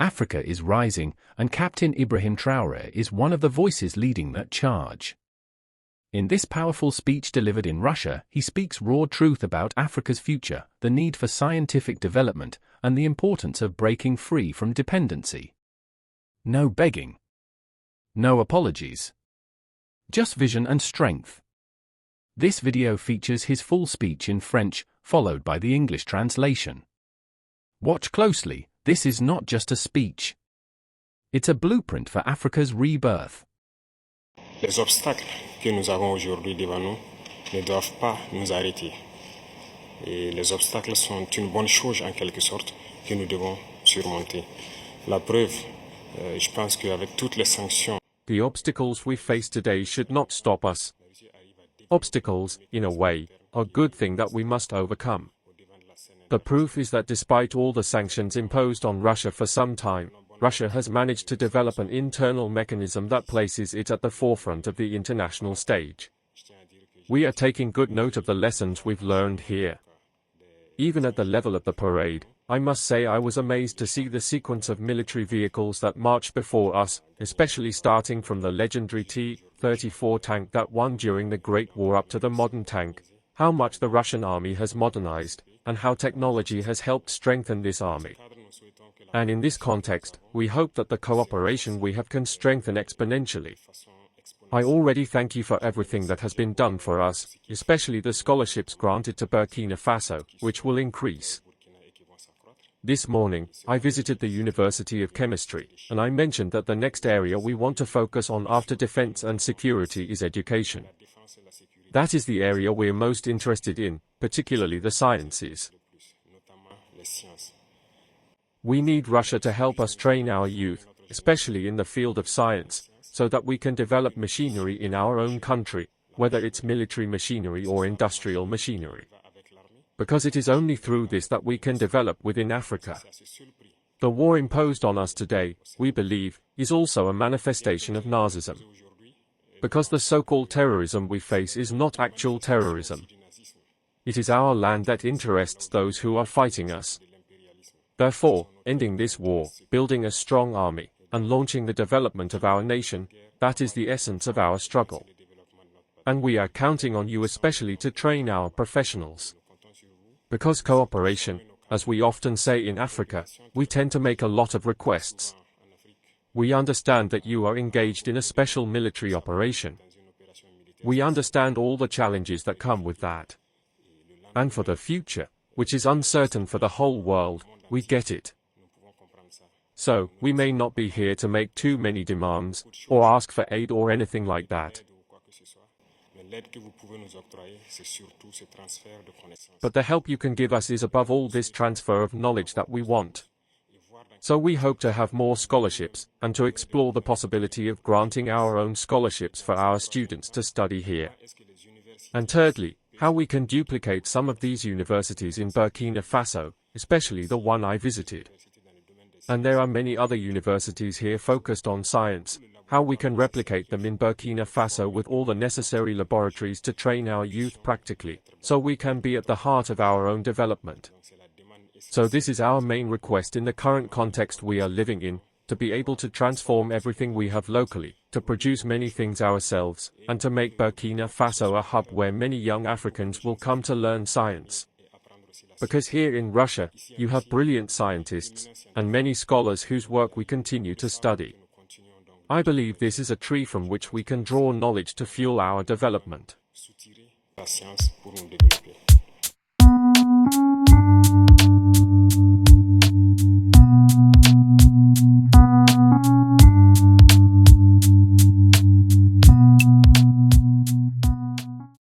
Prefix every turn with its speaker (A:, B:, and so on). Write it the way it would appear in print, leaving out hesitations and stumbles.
A: Africa is rising, and Captain Ibrahim Traoré is one of the voices leading that charge. In this powerful speech delivered in Russia, he speaks raw truth about Africa's future, the need for scientific development, and the importance of breaking free from dependency. No begging. No apologies. Just vision and strength. This video features his full speech in French, followed by the English translation. Watch closely, this is not just a speech. It's a blueprint for Africa's rebirth.
B: Les obstacles que nous avons aujourd'hui devant nous ne doivent pas nous arrêter. Et les obstacles sont une bonne chose en quelque sorte que nous devons surmonter. La preuve, je pense qu'avec toutes les sanctions.
C: The obstacles we face today should not stop us. Obstacles, in a way, are a good thing that we must overcome. The proof is that despite all the sanctions imposed on Russia for some time, Russia has managed to develop an internal mechanism that places it at the forefront of the international stage. We are taking good note of the lessons we've learned here. Even at the level of the parade, I must say I was amazed to see the sequence of military vehicles that marched before us, especially starting from the legendary T-34 tank that won during the Great War up to the modern tank, how much the Russian army has modernized, and how technology has helped strengthen this army. And in this context, we hope that the cooperation we have can strengthen exponentially. I already thank you for everything that has been done for us, especially the scholarships granted to Burkina Faso, which will increase. This morning, I visited the University of Chemistry, and I mentioned that the next area we want to focus on after defense and security is education. That is the area we're most interested in, particularly the sciences. We need Russia to help us train our youth, especially in the field of science, so that we can develop machinery in our own country, whether it's military machinery or industrial machinery. Because it is only through this that we can develop within Africa. The war imposed on us today, we believe, is also a manifestation of Nazism. Because the so-called terrorism we face is not actual terrorism. It is our land that interests those who are fighting us. Therefore, ending this war, building a strong army, and launching the development of our nation, that is the essence of our struggle. And we are counting on you especially to train our professionals. Because cooperation, as we often say in Africa, we tend to make a lot of requests. We understand that you are engaged in a special military operation. We understand all the challenges that come with that. And for the future, which is uncertain for the whole world, we get it. So, we may not be here to make too many demands, or ask for aid or anything like that. But the help you can give us is above all this transfer of knowledge that we want. So we hope to have more scholarships, and to explore the possibility of granting our own scholarships for our students to study here. And thirdly, how we can duplicate some of these universities in Burkina Faso, especially the one I visited. And there are many other universities here focused on science, how we can replicate them in Burkina Faso with all the necessary laboratories to train our youth practically, so we can be at the heart of our own development. So this is our main request in the current context we are living in, to be able to transform everything we have locally, to produce many things ourselves, and to make Burkina Faso a hub where many young Africans will come to learn science. Because here in Russia, you have brilliant scientists, and many scholars whose work we continue to study. I believe this is a tree from which we can draw knowledge to fuel our development.
B: La science pour nous développer.